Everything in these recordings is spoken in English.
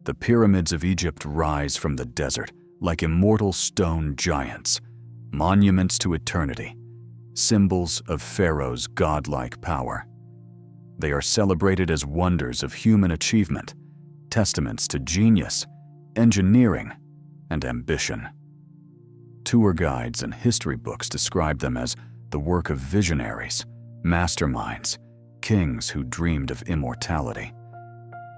The pyramids of Egypt rise from the desert like immortal stone giants, monuments to eternity, symbols of Pharaoh's godlike power. They are celebrated as wonders of human achievement, testaments to genius, engineering, and ambition. Tour guides and history books describe them as the work of visionaries, masterminds, kings who dreamed of immortality.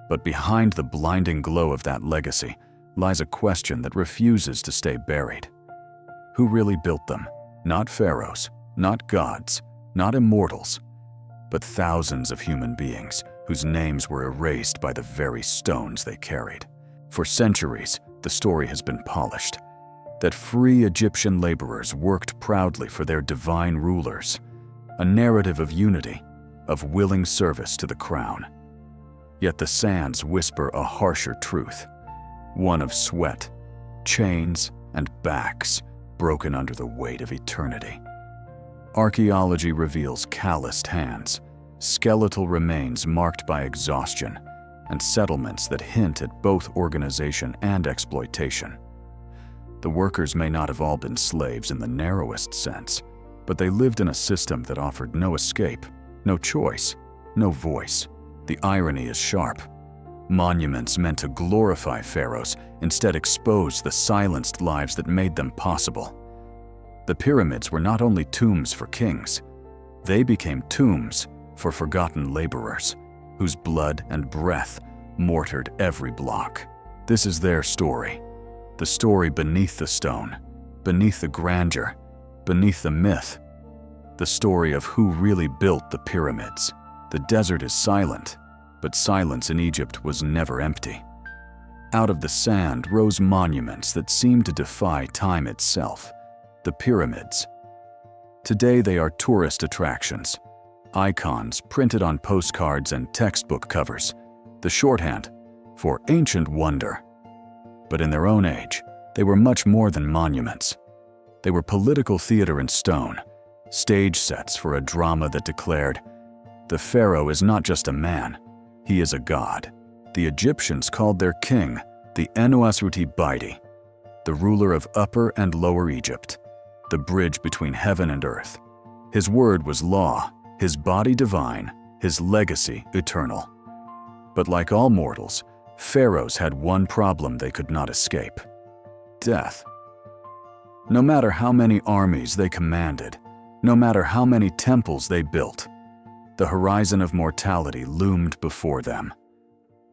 But behind the blinding glow of that legacy lies a question that refuses to stay buried. Who really built them? Not pharaohs, not gods, not immortals, but thousands of human beings whose names were erased by the very stones they carried. For centuries, the story has been polished, that free Egyptian laborers worked proudly for their divine rulers, a narrative of unity, of willing service to the crown. Yet the sands whisper a harsher truth, one of sweat, chains, and backs broken under the weight of eternity. Archaeology reveals calloused hands, skeletal remains marked by exhaustion, and settlements that hint at both organization and exploitation. The workers may not have all been slaves in the narrowest sense, but they lived in a system that offered no escape, no choice, no voice. The irony is sharp. Monuments meant to glorify pharaohs instead expose the silenced lives that made them possible. The pyramids were not only tombs for kings, they became tombs for forgotten laborers, whose blood and breath mortared every block. This is their story, the story beneath the stone, beneath the grandeur, beneath the myth, the story of who really built the pyramids. The desert is silent, but silence in Egypt was never empty. Out of the sand rose monuments that seemed to defy time itself, the pyramids. Today they are tourist attractions, icons printed on postcards and textbook covers, the shorthand for ancient wonder. But in their own age, they were much more than monuments. They were political theater in stone, stage sets for a drama that declared, "The pharaoh is not just a man, he is a god." The Egyptians called their king the Enusruti, the ruler of Upper and Lower Egypt, the bridge between heaven and earth. His word was law, his body divine, his legacy eternal. But like all mortals, pharaohs had one problem they could not escape: death. No matter how many armies they commanded, no matter how many temples they built, the horizon of mortality loomed before them.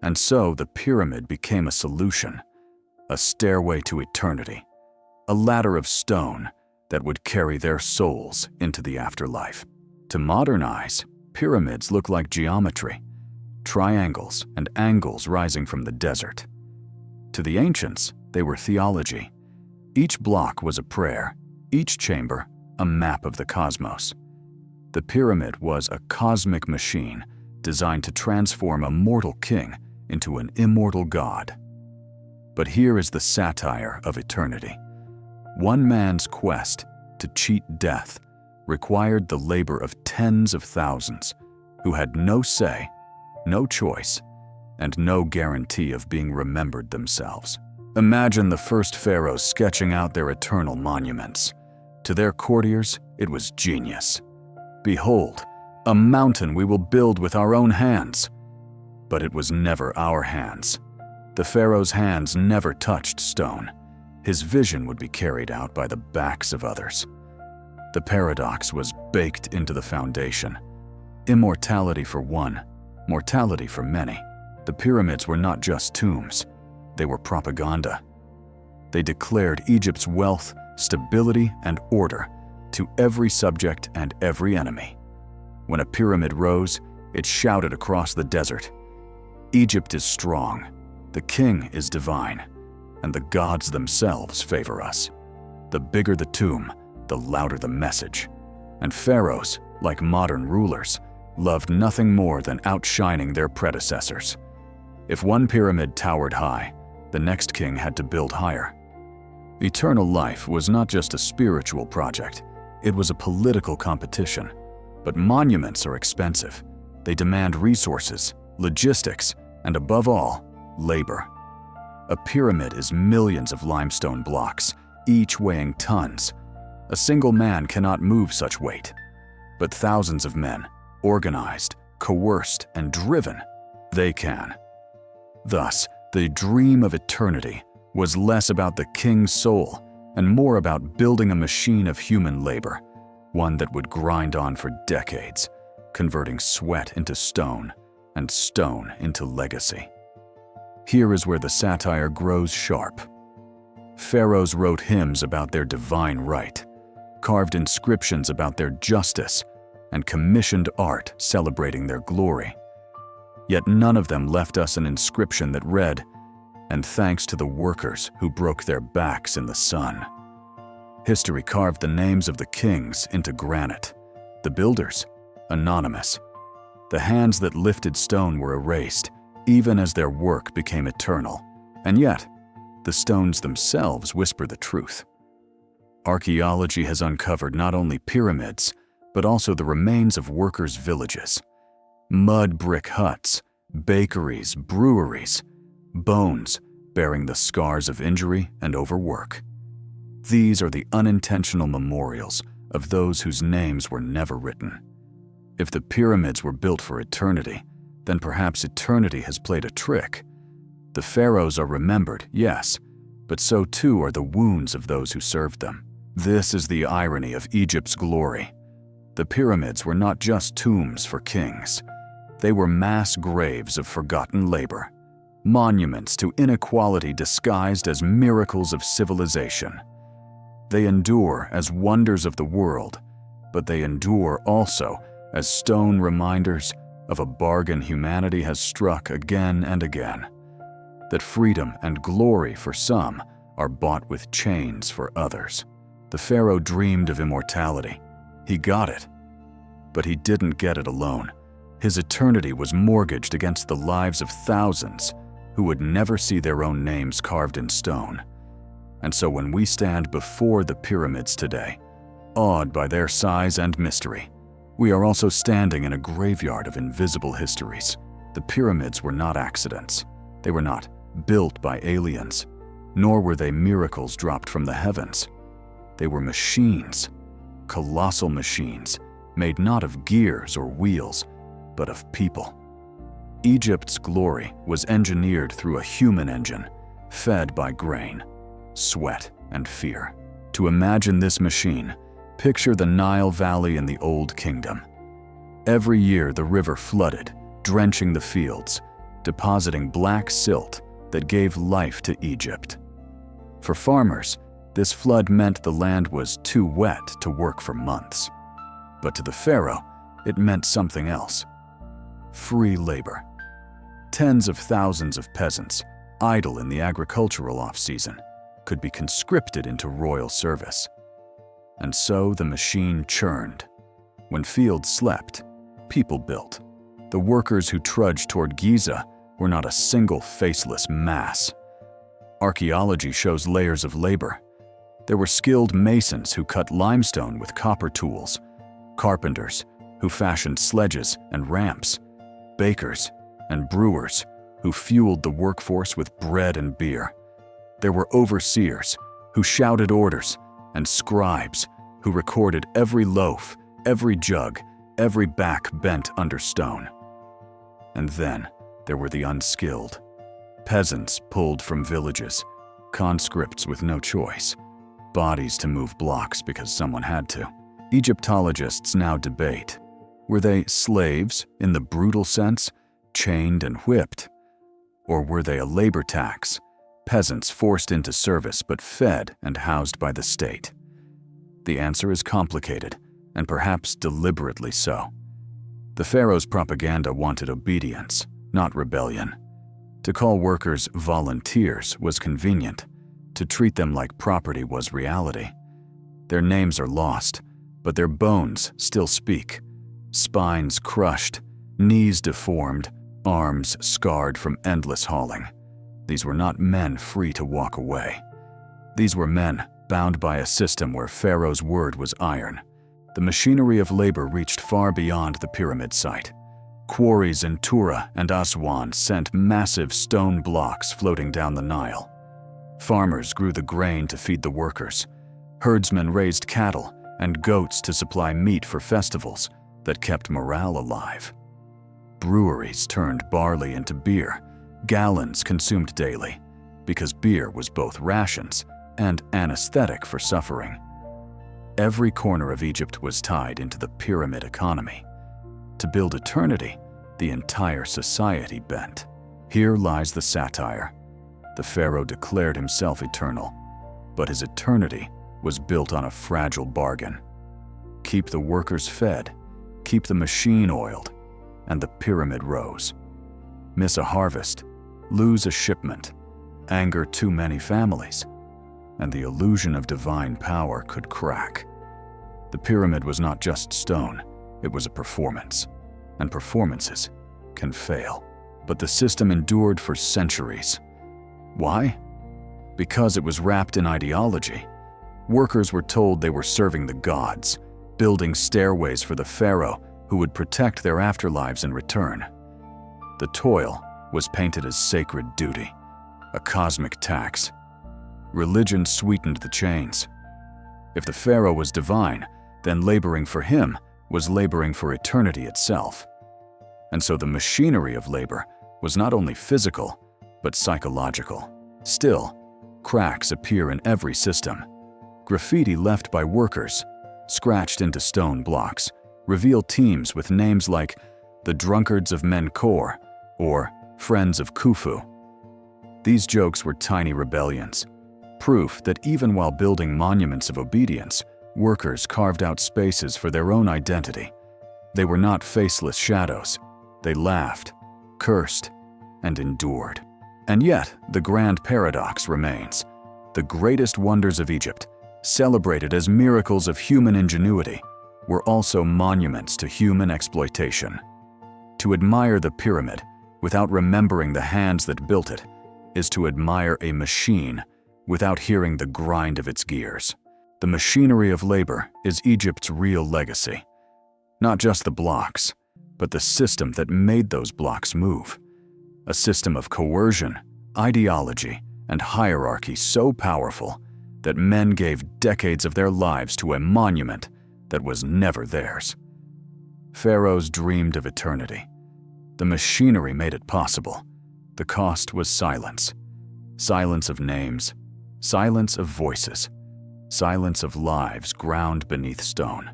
And so the pyramid became a solution, a stairway to eternity, a ladder of stone that would carry their souls into the afterlife. To modern eyes, pyramids look like geometry, triangles and angles rising from the desert. To the ancients, they were theology. Each block was a prayer, each chamber a map of the cosmos. The pyramid was a cosmic machine designed to transform a mortal king into an immortal god. But here is the satire of eternity. One man's quest to cheat death required the labor of tens of thousands who had no say, no choice, and no guarantee of being remembered themselves. Imagine the first pharaohs sketching out their eternal monuments. To their courtiers, it was genius. "Behold, a mountain we will build with our own hands." But it was never our hands. The pharaoh's hands never touched stone. His vision would be carried out by the backs of others. The paradox was baked into the foundation. Immortality for one, mortality for many. The pyramids were not just tombs, they were propaganda. They declared Egypt's wealth, stability, and order to every subject and every enemy. When a pyramid rose, it shouted across the desert, "Egypt is strong, the king is divine, and the gods themselves favor us." The bigger the tomb, the louder the message. And pharaohs, like modern rulers, loved nothing more than outshining their predecessors. If one pyramid towered high, the next king had to build higher. Eternal life was not just a spiritual project, it was a political competition. But monuments are expensive. They demand resources, logistics, and above all, labor. A pyramid is millions of limestone blocks, each weighing tons. A single man cannot move such weight. But thousands of men, organized, coerced, and driven, they can. Thus, the dream of eternity was less about the king's soul and more about building a machine of human labor, one that would grind on for decades, converting sweat into stone and stone into legacy. Here is where the satire grows sharp. Pharaohs wrote hymns about their divine right, carved inscriptions about their justice, and commissioned art celebrating their glory. Yet none of them left us an inscription that read, "And thanks to the workers who broke their backs in the sun." History carved the names of the kings into granite, the builders anonymous. The hands that lifted stone were erased, even as their work became eternal. And yet, the stones themselves whisper the truth. Archaeology has uncovered not only pyramids, but also the remains of workers' villages. Mud brick huts, bakeries, breweries, bones bearing the scars of injury and overwork. These are the unintentional memorials of those whose names were never written. If the pyramids were built for eternity, then perhaps eternity has played a trick. The pharaohs are remembered, yes, but so too are the wounds of those who served them. This is the irony of Egypt's glory. The pyramids were not just tombs for kings. They were mass graves of forgotten labor, monuments to inequality disguised as miracles of civilization. They endure as wonders of the world, but they endure also as stone reminders of a bargain humanity has struck again and again, that freedom and glory for some are bought with chains for others. The pharaoh dreamed of immortality. He got it. But he didn't get it alone. His eternity was mortgaged against the lives of thousands who would never see their own names carved in stone. And so when we stand before the pyramids today, awed by their size and mystery, we are also standing in a graveyard of invisible histories. The pyramids were not accidents. They were not built by aliens, nor were they miracles dropped from the heavens. They were machines, colossal machines, made not of gears or wheels, but of people. Egypt's glory was engineered through a human engine, fed by grain, sweat, and fear. To imagine this machine, picture the Nile Valley in the Old Kingdom. Every year the river flooded, drenching the fields, depositing black silt that gave life to Egypt. For farmers, this flood meant the land was too wet to work for months. But to the pharaoh, it meant something else. Free labor. Tens of thousands of peasants, idle in the agricultural off-season, could be conscripted into royal service. And so the machine churned. When fields slept, people built. The workers who trudged toward Giza were not a single faceless mass. Archaeology shows layers of labor. There were skilled masons who cut limestone with copper tools, carpenters who fashioned sledges and ramps, bakers and brewers who fueled the workforce with bread and beer. There were overseers who shouted orders, and scribes who recorded every loaf, every jug, every back bent under stone. And then there were the unskilled. Peasants pulled from villages, conscripts with no choice, bodies to move blocks because someone had to. Egyptologists now debate, were they slaves in the brutal sense, chained and whipped? Or were they a labor tax, peasants forced into service but fed and housed by the state? The answer is complicated, and perhaps deliberately so. The pharaoh's propaganda wanted obedience, not rebellion. To call workers volunteers was convenient. To treat them like property was reality. Their names are lost, but their bones still speak. Spines crushed, knees deformed, arms scarred from endless hauling. These were not men free to walk away. These were men bound by a system where Pharaoh's word was iron. The machinery of labor reached far beyond the pyramid site. Quarries in Tura and Aswan sent massive stone blocks floating down the Nile. Farmers grew the grain to feed the workers. Herdsmen raised cattle and goats to supply meat for festivals that kept morale alive. Breweries turned barley into beer, gallons consumed daily, because beer was both rations and anesthetic for suffering. Every corner of Egypt was tied into the pyramid economy. To build eternity, the entire society bent. Here lies the satire. The pharaoh declared himself eternal, but his eternity was built on a fragile bargain. Keep the workers fed, keep the machine oiled, and the pyramid rose. Miss a harvest, lose a shipment, anger too many families, and the illusion of divine power could crack. The pyramid was not just stone, it was a performance, and performances can fail. But the system endured for centuries. Why? Because it was wrapped in ideology. Workers were told they were serving the gods, building stairways for the pharaoh who would protect their afterlives in return. The toil was painted as sacred duty, a cosmic tax. Religion sweetened the chains. If the pharaoh was divine, then laboring for him was laboring for eternity itself. And so the machinery of labor was not only physical, but psychological. Still, cracks appear in every system. Graffiti left by workers, scratched into stone blocks, reveal teams with names like the Drunkards of Menkaure or Friends of Khufu. These jokes were tiny rebellions, proof that even while building monuments of obedience, workers carved out spaces for their own identity. They were not faceless shadows. They laughed, cursed, and endured. And yet, the grand paradox remains. The greatest wonders of Egypt, celebrated as miracles of human ingenuity, were also monuments to human exploitation. To admire the pyramid without remembering the hands that built it is to admire a machine without hearing the grind of its gears. The machinery of labor is Egypt's real legacy. Not just the blocks, but the system that made those blocks move. A system of coercion, ideology, and hierarchy so powerful that men gave decades of their lives to a monument that was never theirs. Pharaohs dreamed of eternity. The machinery made it possible. The cost was silence. Silence of names, silence of voices, silence of lives ground beneath stone.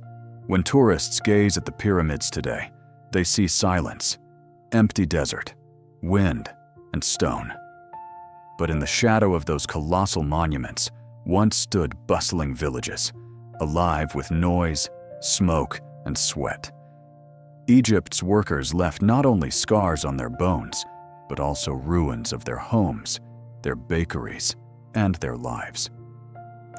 When tourists gaze at the pyramids today, they see silence, empty desert, wind, and stone. But in the shadow of those colossal monuments once stood bustling villages, alive with noise, smoke, and sweat. Egypt's workers left not only scars on their bones, but also ruins of their homes, their bakeries, and their lives.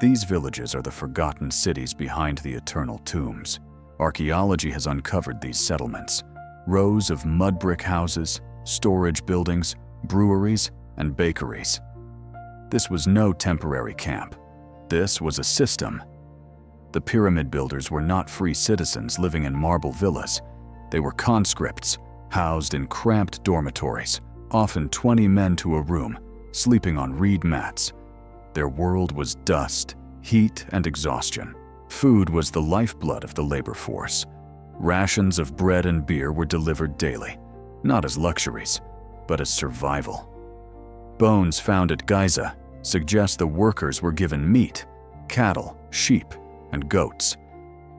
These villages are the forgotten cities behind the eternal tombs. Archaeology has uncovered these settlements, rows of mud brick houses, storage buildings, breweries, and bakeries. This was no temporary camp. This was a system. The pyramid builders were not free citizens living in marble villas. They were conscripts, housed in cramped dormitories, often 20 men to a room, sleeping on reed mats. Their world was dust, heat, and exhaustion. Food was the lifeblood of the labor force. Rations of bread and beer were delivered daily, not as luxuries, but as survival. Bones found at Giza suggest the workers were given meat, cattle, sheep, and goats,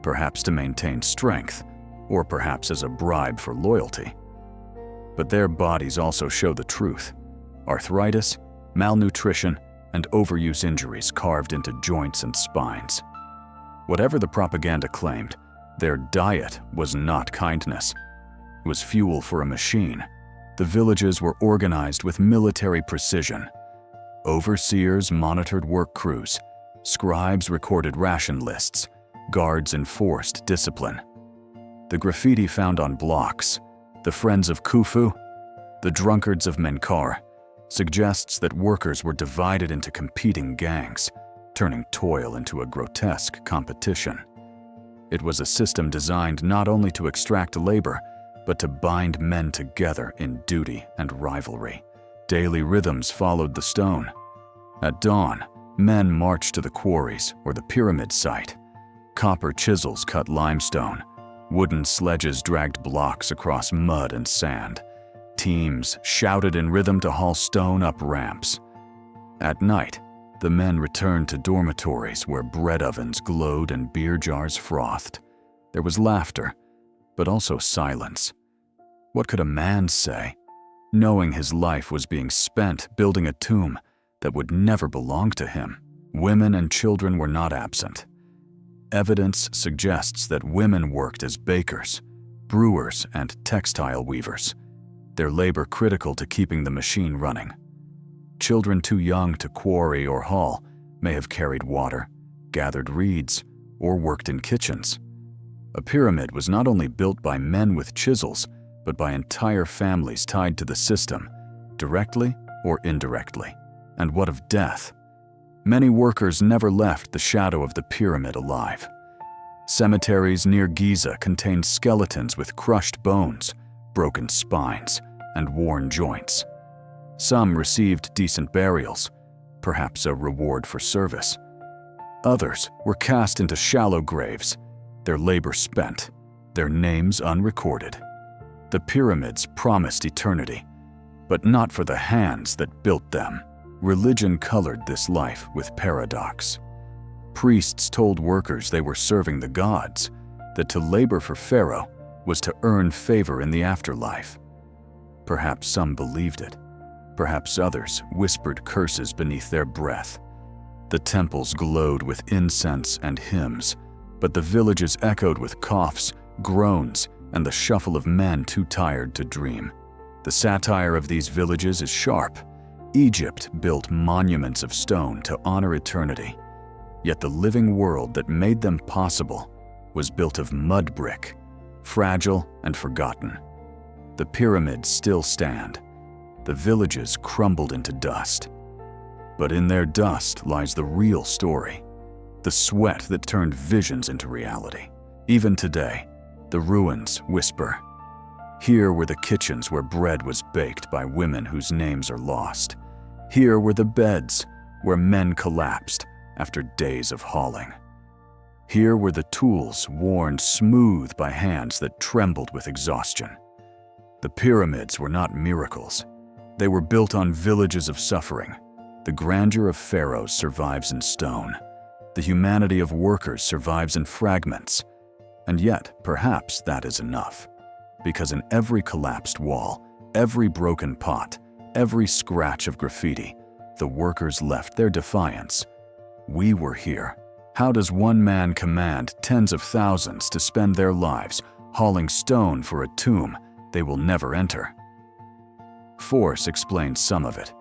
perhaps to maintain strength, or perhaps as a bribe for loyalty. But their bodies also show the truth. Arthritis, malnutrition, and overuse injuries carved into joints and spines. Whatever the propaganda claimed, their diet was not kindness. It was fuel for a machine. The villages were organized with military precision. Overseers monitored work crews. Scribes recorded ration lists. Guards enforced discipline. The graffiti found on blocks, the Friends of Khufu, the Drunkards of Menkaure, suggests that workers were divided into competing gangs, turning toil into a grotesque competition. It was a system designed not only to extract labor, but to bind men together in duty and rivalry. Daily rhythms followed the stone. At dawn, men marched to the quarries or the pyramid site. Copper chisels cut limestone. Wooden sledges dragged blocks across mud and sand. Teams shouted in rhythm to haul stone up ramps. At night, the men returned to dormitories where bread ovens glowed and beer jars frothed. There was laughter, but also silence. What could a man say, knowing his life was being spent building a tomb that would never belong to him? Women and children were not absent. Evidence suggests that women worked as bakers, brewers, and textile weavers, their labor critical to keeping the machine running. Children too young to quarry or haul may have carried water, gathered reeds, or worked in kitchens. A pyramid was not only built by men with chisels, but by entire families tied to the system, directly or indirectly. And what of death? Many workers never left the shadow of the pyramid alive. Cemeteries near Giza contained skeletons with crushed bones, broken spines, and worn joints. Some received decent burials, perhaps a reward for service. Others were cast into shallow graves, their labor spent, their names unrecorded. The pyramids promised eternity, but not for the hands that built them. Religion colored this life with paradox. Priests told workers they were serving the gods, that to labor for Pharaoh was to earn favor in the afterlife. Perhaps some believed it. Perhaps others whispered curses beneath their breath. The temples glowed with incense and hymns, but the villages echoed with coughs, groans, and the shuffle of men too tired to dream. The satire of these villages is sharp. Egypt built monuments of stone to honor eternity, yet the living world that made them possible was built of mud brick, fragile and forgotten. The pyramids still stand. The villages crumbled into dust. But in their dust lies the real story, the sweat that turned visions into reality. Even today, the ruins whisper. Here were the kitchens where bread was baked by women whose names are lost. Here were the beds where men collapsed after days of hauling. Here were the tools worn smooth by hands that trembled with exhaustion. The pyramids were not miracles. They were built on villages of suffering. The grandeur of pharaohs survives in stone. The humanity of workers survives in fragments. And yet, perhaps that is enough. Because in every collapsed wall, every broken pot, every scratch of graffiti, the workers left their defiance. We were here. How does one man command tens of thousands to spend their lives hauling stone for a tomb they will never enter? Force explains some of it,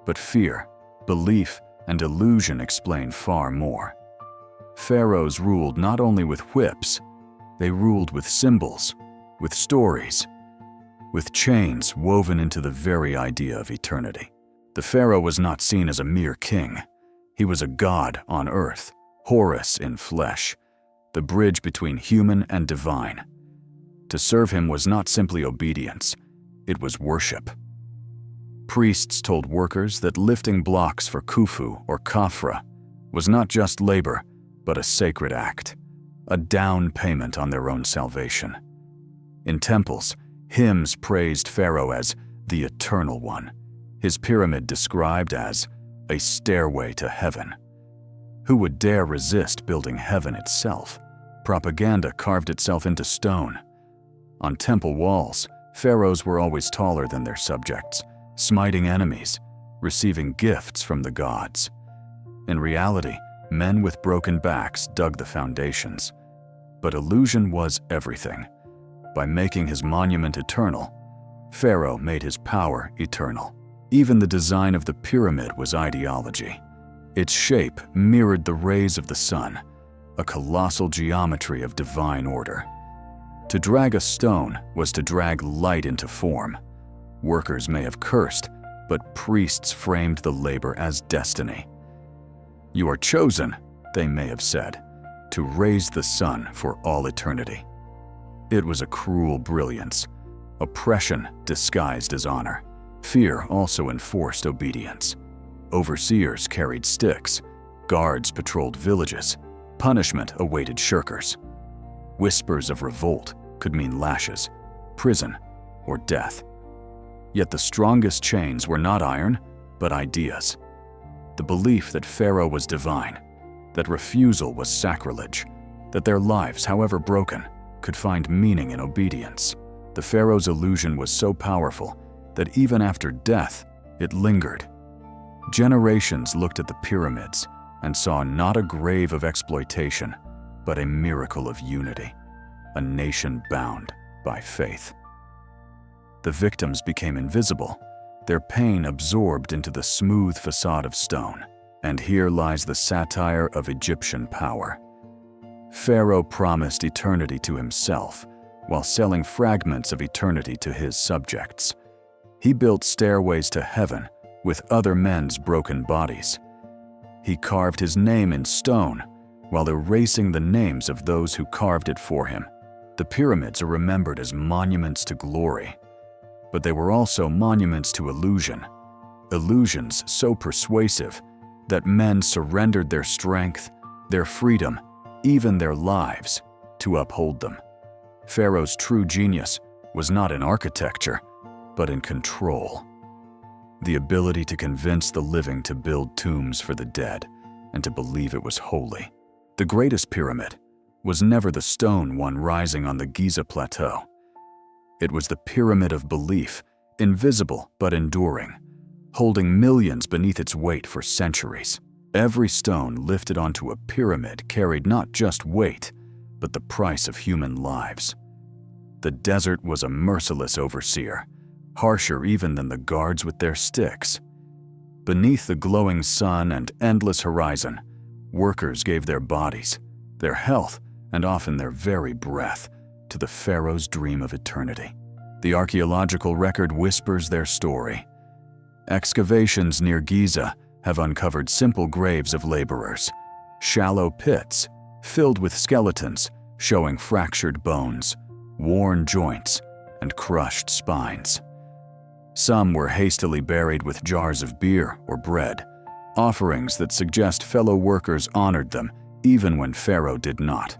but fear, belief, and illusion explain far more. Pharaohs ruled not only with whips, they ruled with symbols, with stories, with chains woven into the very idea of eternity. The pharaoh was not seen as a mere king. He was a god on earth, Horus in flesh, the bridge between human and divine. To serve him was not simply obedience, it was worship. Priests told workers that lifting blocks for Khufu or Khafra was not just labor, but a sacred act, a down payment on their own salvation. In temples, hymns praised Pharaoh as the Eternal One, his pyramid described as a stairway to heaven. Who would dare resist building heaven itself? Propaganda carved itself into stone. On temple walls, pharaohs were always taller than their subjects, smiting enemies, receiving gifts from the gods. In reality, men with broken backs dug the foundations. But illusion was everything. By making his monument eternal, Pharaoh made his power eternal. Even the design of the pyramid was ideology. Its shape mirrored the rays of the sun, a colossal geometry of divine order. To drag a stone was to drag light into form. Workers may have cursed, but priests framed the labor as destiny. "You are chosen," they may have said, "to raise the sun for all eternity." It was a cruel brilliance, oppression disguised as honor. Fear also enforced obedience. Overseers carried sticks, guards patrolled villages, punishment awaited shirkers. Whispers of revolt could mean lashes, prison, or death. Yet the strongest chains were not iron, but ideas. The belief that Pharaoh was divine, that refusal was sacrilege, that their lives, however broken, could find meaning in obedience. The Pharaoh's illusion was so powerful that even after death, it lingered. Generations looked at the pyramids and saw not a grave of exploitation, but a miracle of unity, a nation bound by faith. The victims became invisible, their pain absorbed into the smooth facade of stone. And here lies the satire of Egyptian power. Pharaoh promised eternity to himself, while selling fragments of eternity to his subjects. He built stairways to heaven with other men's broken bodies. He carved his name in stone, while erasing the names of those who carved it for him. The pyramids are remembered as monuments to glory, but they were also monuments to illusion. Illusions so persuasive that men surrendered their strength, their freedom, even their lives, to uphold them. Pharaoh's true genius was not in architecture, but in control. The ability to convince the living to build tombs for the dead and to believe it was holy. The greatest pyramid was never the stone one rising on the Giza plateau. It was the pyramid of belief, invisible but enduring, holding millions beneath its weight for centuries. Every stone lifted onto a pyramid carried not just weight, but the price of human lives. The desert was a merciless overseer, harsher even than the guards with their sticks. Beneath the glowing sun and endless horizon, workers gave their bodies, their health, and often their very breath to the pharaoh's dream of eternity. The archaeological record whispers their story. Excavations near Giza have uncovered simple graves of laborers, shallow pits filled with skeletons showing fractured bones, worn joints, and crushed spines. Some were hastily buried with jars of beer or bread, offerings that suggest fellow workers honored them even when Pharaoh did not.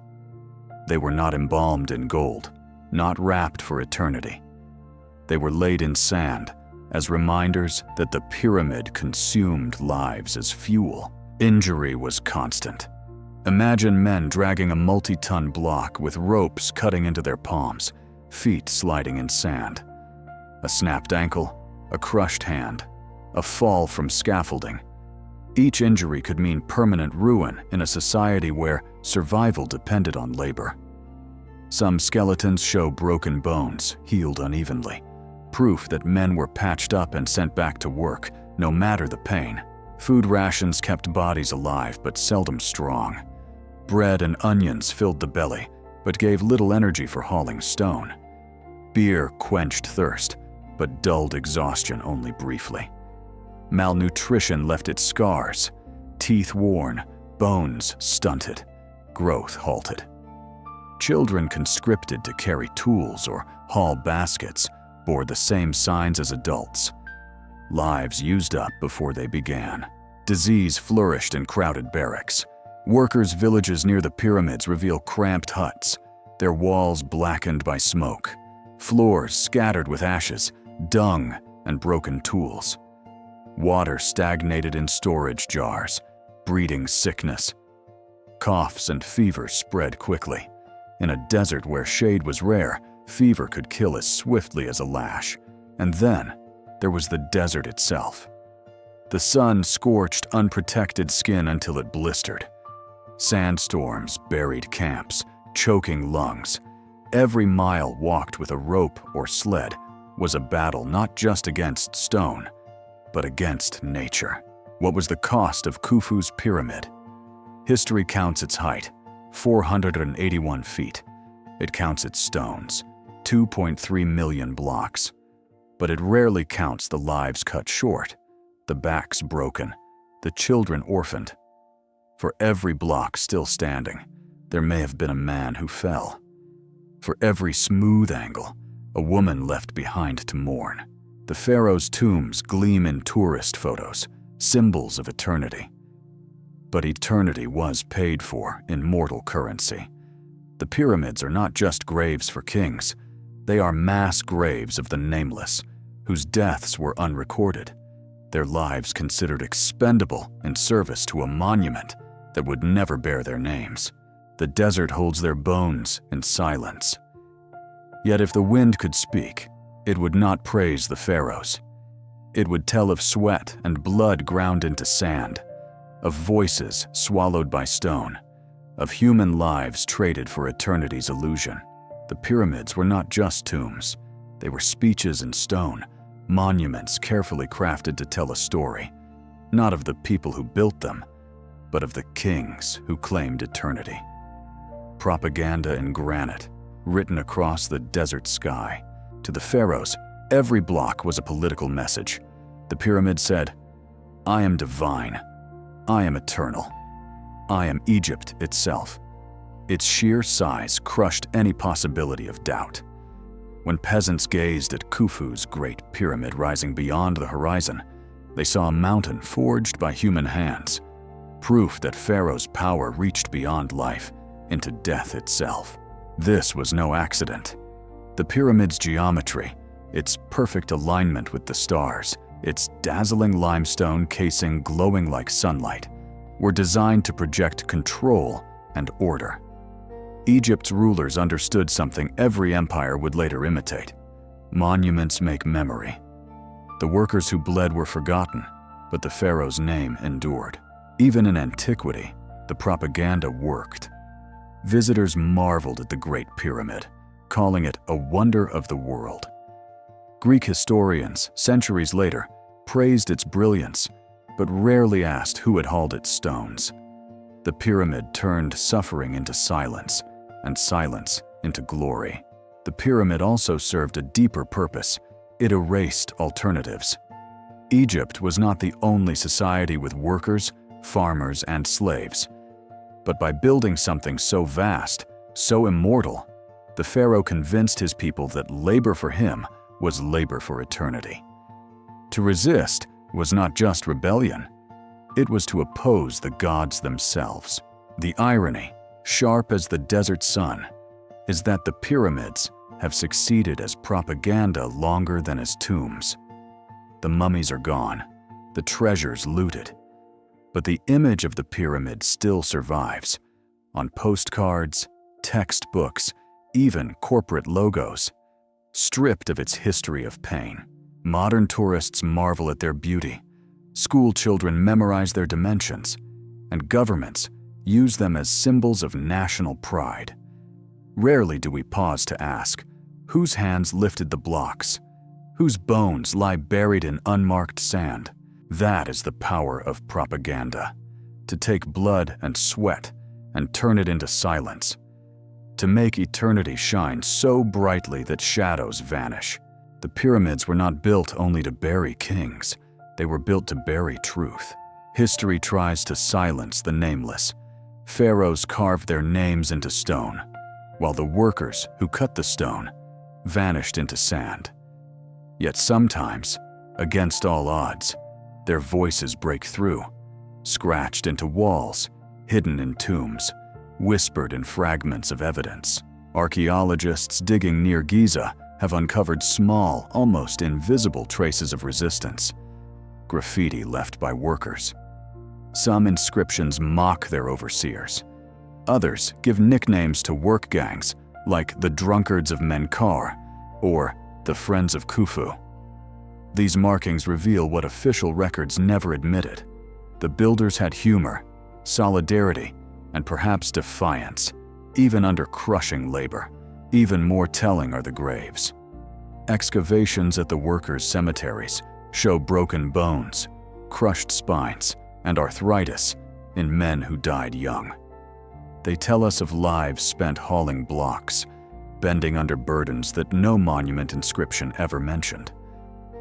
They were not embalmed in gold, not wrapped for eternity. They were laid in sand as reminders that the pyramid consumed lives as fuel. Injury was constant. Imagine men dragging a multi-ton block with ropes cutting into their palms, feet sliding in sand. A snapped ankle, a crushed hand, a fall from scaffolding. Each injury could mean permanent ruin in a society where survival depended on labor. Some skeletons show broken bones, healed unevenly, proof that men were patched up and sent back to work, no matter the pain. Food rations kept bodies alive, but seldom strong. Bread and onions filled the belly, but gave little energy for hauling stone. Beer quenched thirst, but dulled exhaustion only briefly. Malnutrition left its scars, teeth worn, bones stunted, growth halted. Children conscripted to carry tools or haul baskets bore the same signs as adults. Lives used up before they began. Disease flourished in crowded barracks. Workers' villages near the pyramids reveal cramped huts, their walls blackened by smoke, floors scattered with ashes, dung, and broken tools. Water stagnated in storage jars, breeding sickness. Coughs and fevers spread quickly. In a desert where shade was rare, fever could kill as swiftly as a lash. And then, there was the desert itself. The sun scorched unprotected skin until it blistered. Sandstorms buried camps, choking lungs. Every mile walked with a rope or sled was a battle not just against stone, but against nature. What was the cost of Khufu's pyramid? History counts its height, 481 feet. It counts its stones, 2.3 million blocks. But it rarely counts the lives cut short, the backs broken, the children orphaned. For every block still standing, there may have been a man who fell. For every smooth angle, a woman left behind to mourn. The pharaohs' tombs gleam in tourist photos, symbols of eternity. But eternity was paid for in mortal currency. The pyramids are not just graves for kings, they are mass graves of the nameless, whose deaths were unrecorded, their lives considered expendable in service to a monument that would never bear their names. The desert holds their bones in silence. Yet if the wind could speak, it would not praise the pharaohs. It would tell of sweat and blood ground into sand, of voices swallowed by stone, of human lives traded for eternity's illusion. The pyramids were not just tombs. They were speeches in stone, monuments carefully crafted to tell a story, not of the people who built them, but of the kings who claimed eternity. Propaganda in granite, written across the desert sky. To the pharaohs, every block was a political message. The pyramid said, "I am divine. I am eternal. I am Egypt itself." Its sheer size crushed any possibility of doubt. When peasants gazed at Khufu's Great Pyramid rising beyond the horizon, they saw a mountain forged by human hands, proof that Pharaoh's power reached beyond life, into death itself. This was no accident. The pyramid's geometry, its perfect alignment with the stars, its dazzling limestone casing glowing like sunlight, were designed to project control and order. Egypt's rulers understood something every empire would later imitate. Monuments make memory. The workers who bled were forgotten, but the pharaoh's name endured. Even in antiquity, the propaganda worked. Visitors marveled at the Great Pyramid, calling it a wonder of the world. Greek historians, centuries later, praised its brilliance, but rarely asked who had hauled its stones. The pyramid turned suffering into silence, and silence into glory. The pyramid also served a deeper purpose. It erased alternatives. Egypt was not the only society with workers, farmers, and slaves. But by building something so vast, so immortal, the pharaoh convinced his people that labor for him was labor for eternity. To resist was not just rebellion, it was to oppose the gods themselves. The irony, sharp as the desert sun, is that the pyramids have succeeded as propaganda longer than as tombs. The mummies are gone, the treasures looted, but the image of the pyramid still survives on postcards, textbooks, even corporate logos. Stripped of its history of pain, modern tourists marvel at their beauty, school children memorize their dimensions, and governments use them as symbols of national pride. Rarely do we pause to ask, whose hands lifted the blocks? Whose bones lie buried in unmarked sand? That is the power of propaganda. To take blood and sweat and turn it into silence. To make eternity shine so brightly that shadows vanish. The pyramids were not built only to bury kings. They were built to bury truth. History tries to silence the nameless. Pharaohs carved their names into stone, while the workers who cut the stone vanished into sand. Yet sometimes, against all odds, their voices break through, scratched into walls, hidden in tombs, whispered in fragments of evidence. Archaeologists digging near Giza have uncovered small, almost invisible traces of resistance, graffiti left by workers. Some inscriptions mock their overseers. Others give nicknames to work gangs, like the Drunkards of Menkaure or the Friends of Khufu. These markings reveal what official records never admitted. The builders had humor, solidarity, and perhaps defiance, even under crushing labor. Even more telling are the graves. Excavations at the workers' cemeteries show broken bones, crushed spines, and arthritis in men who died young. They tell us of lives spent hauling blocks, bending under burdens that no monument inscription ever mentioned.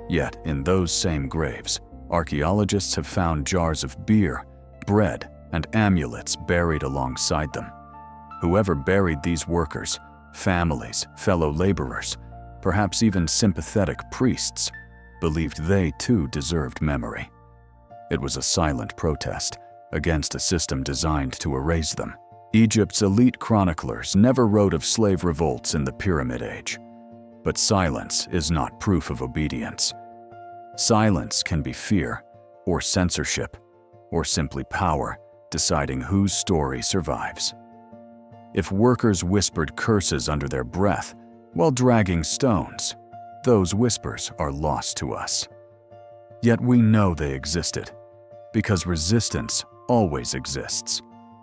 Yet, in those same graves, archaeologists have found jars of beer, bread, and amulets buried alongside them. Whoever buried these workers, families, fellow laborers, perhaps even sympathetic priests, believed they too deserved memory. It was a silent protest against a system designed to erase them. Egypt's elite chroniclers never wrote of slave revolts in the Pyramid Age. But silence is not proof of obedience. Silence can be fear, or censorship, or simply power deciding whose story survives. If workers whispered curses under their breath while dragging stones, those whispers are lost to us. Yet we know they existed, because resistance always exists.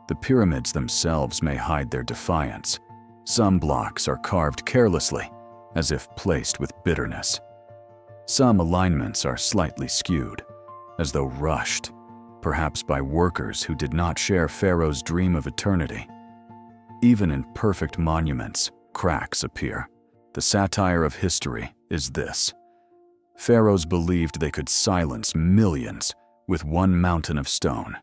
The pyramids themselves may hide their defiance. Some blocks are carved carelessly, as if placed with bitterness. Some alignments are slightly skewed, as though rushed, perhaps by workers who did not share Pharaoh's dream of eternity. Even in perfect monuments, cracks appear. The satire of history is this: pharaohs believed they could silence millions with one mountain of stone.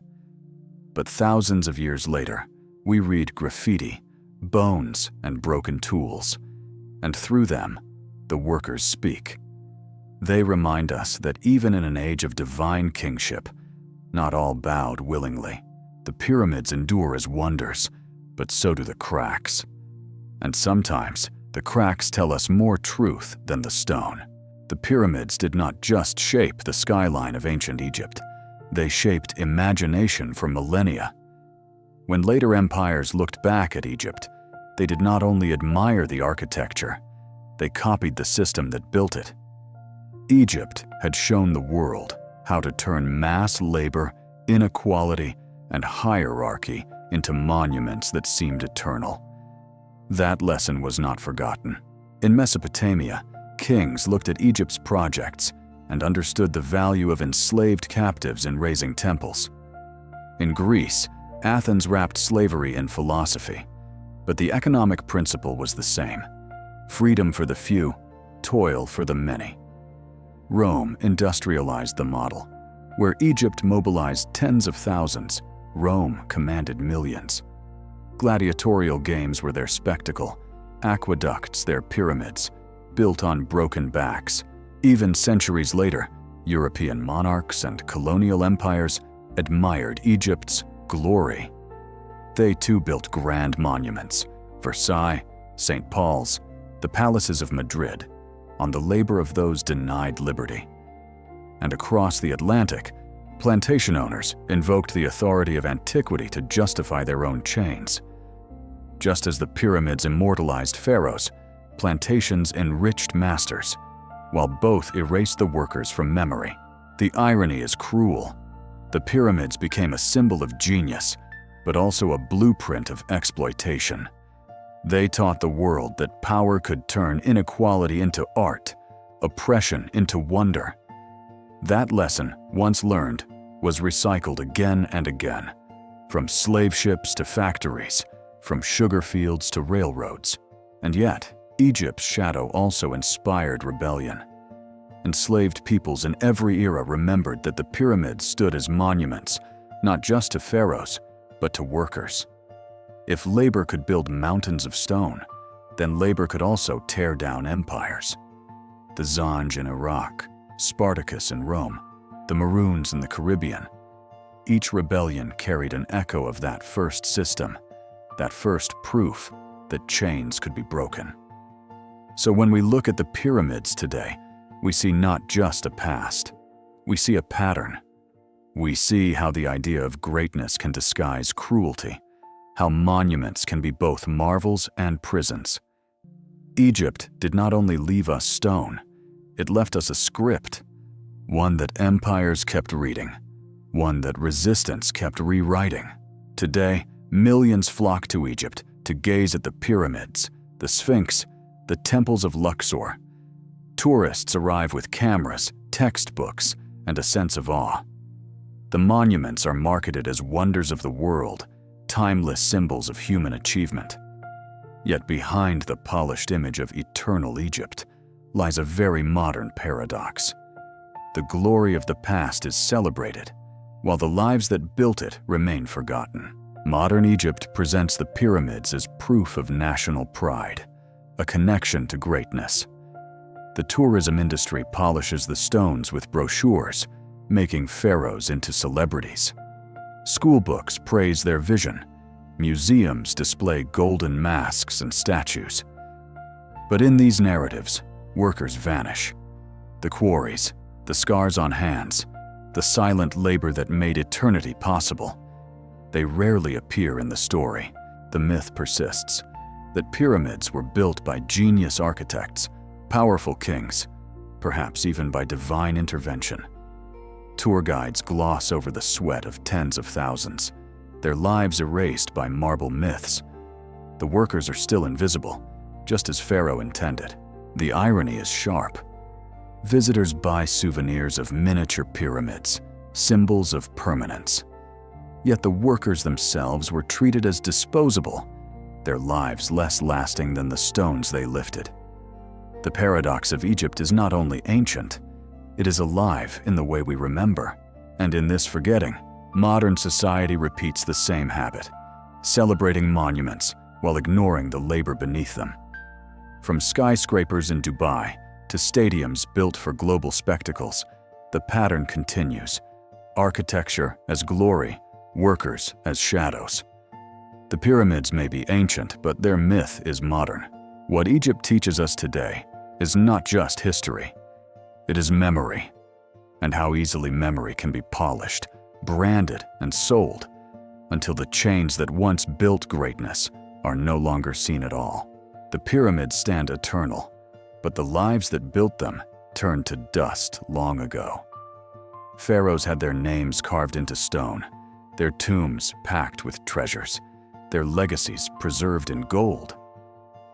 But thousands of years later, we read graffiti, bones, and broken tools, and through them, the workers speak. They remind us that even in an age of divine kingship, not all bowed willingly. The pyramids endure as wonders, but so do the cracks. And sometimes, the cracks tell us more truth than the stone. The pyramids did not just shape the skyline of ancient Egypt. They shaped imagination for millennia. When later empires looked back at Egypt, they did not only admire the architecture, they copied the system that built it. Egypt had shown the world how to turn mass labor, inequality, and hierarchy into monuments that seemed eternal. That lesson was not forgotten. In Mesopotamia, kings looked at Egypt's projects and understood the value of enslaved captives in raising temples. In Greece, Athens wrapped slavery in philosophy, but the economic principle was the same: freedom for the few, toil for the many. Rome industrialized the model. Where Egypt mobilized tens of thousands, Rome commanded millions. Gladiatorial games were their spectacle, aqueducts their pyramids, built on broken backs. Even centuries later, European monarchs and colonial empires admired Egypt's glory. They too built grand monuments: Versailles, St. Paul's, the palaces of Madrid, on the labor of those denied liberty. And across the Atlantic, plantation owners invoked the authority of antiquity to justify their own chains. Just as the pyramids immortalized pharaohs, plantations enriched masters, while both erased the workers from memory. The irony is cruel. The pyramids became a symbol of genius, but also a blueprint of exploitation. They taught the world that power could turn inequality into art, oppression into wonder. That lesson, once learned, was recycled again and again, from slave ships to factories, from sugar fields to railroads. And yet, Egypt's shadow also inspired rebellion. Enslaved peoples in every era remembered that the pyramids stood as monuments, not just to pharaohs, but to workers. If labor could build mountains of stone, then labor could also tear down empires. The Zanj in Iraq, Spartacus in Rome, the Maroons in the Caribbean. Each rebellion carried an echo of that first system, that first proof that chains could be broken. So when we look at the pyramids today, we see not just a past, we see a pattern. We see how the idea of greatness can disguise cruelty, how monuments can be both marvels and prisons. Egypt did not only leave us stone, it left us a script, one that empires kept reading, one that resistance kept rewriting. Today, millions flock to Egypt to gaze at the pyramids, the Sphinx, the temples of Luxor. Tourists arrive with cameras, textbooks, and a sense of awe. The monuments are marketed as wonders of the world, timeless symbols of human achievement. Yet behind the polished image of eternal Egypt lies a very modern paradox. The glory of the past is celebrated, while the lives that built it remain forgotten. Modern Egypt presents the pyramids as proof of national pride, a connection to greatness. The tourism industry polishes the stones with brochures, making pharaohs into celebrities. School books praise their vision. Museums display golden masks and statues. But in these narratives, workers vanish. The quarries, the scars on hands, the silent labor that made eternity possible. They rarely appear in the story. The myth persists that pyramids were built by genius architects, powerful kings, perhaps even by divine intervention. Tour guides gloss over the sweat of tens of thousands, their lives erased by marble myths. The workers are still invisible, just as Pharaoh intended. The irony is sharp. Visitors buy souvenirs of miniature pyramids, symbols of permanence. Yet the workers themselves were treated as disposable, their lives less lasting than the stones they lifted. The paradox of Egypt is not only ancient, it is alive in the way we remember. And in this forgetting, modern society repeats the same habit, celebrating monuments while ignoring the labor beneath them. From skyscrapers in Dubai to stadiums built for global spectacles, the pattern continues. Architecture as glory, workers as shadows. The pyramids may be ancient, but their myth is modern. What Egypt teaches us today is not just history. It is memory, and how easily memory can be polished, branded, and sold until the chains that once built greatness are no longer seen at all. The pyramids stand eternal, but the lives that built them turned to dust long ago. Pharaohs had their names carved into stone, their tombs packed with treasures, their legacies preserved in gold.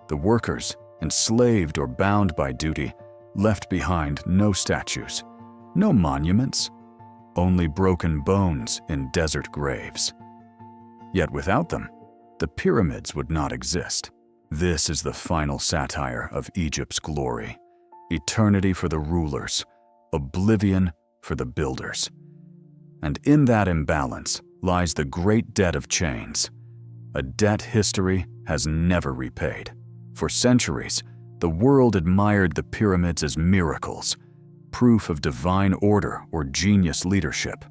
The workers, enslaved or bound by duty, left behind no statues, no monuments, only broken bones in desert graves. Yet without them, the pyramids would not exist. This is the final satire of Egypt's glory. Eternity for the rulers, oblivion for the builders. And in that imbalance lies the great debt of chains, a debt history has never repaid. For centuries, the world admired the pyramids as miracles, proof of divine order or genius leadership.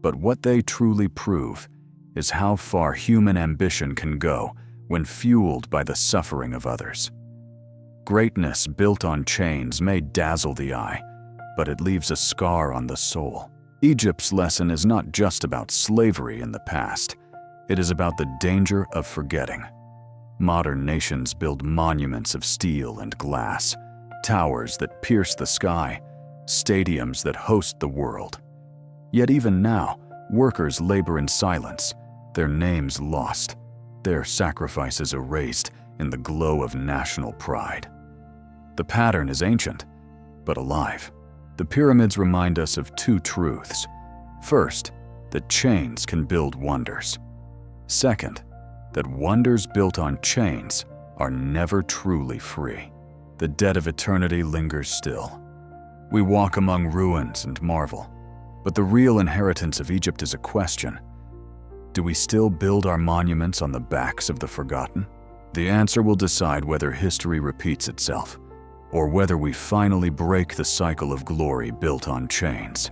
But what they truly prove is how far human ambition can go when fueled by the suffering of others. Greatness built on chains may dazzle the eye, but it leaves a scar on the soul. Egypt's lesson is not just about slavery in the past. It is about the danger of forgetting. Modern nations build monuments of steel and glass, towers that pierce the sky, stadiums that host the world. Yet even now, workers labor in silence, their names lost, their sacrifices erased in the glow of national pride. The pattern is ancient, but alive. The pyramids remind us of two truths. First, that chains can build wonders. Second, that wonders built on chains are never truly free. The debt of eternity lingers still. We walk among ruins and marvel, but the real inheritance of Egypt is a question. Do we still build our monuments on the backs of the forgotten? The answer will decide whether history repeats itself, or whether we finally break the cycle of glory built on chains.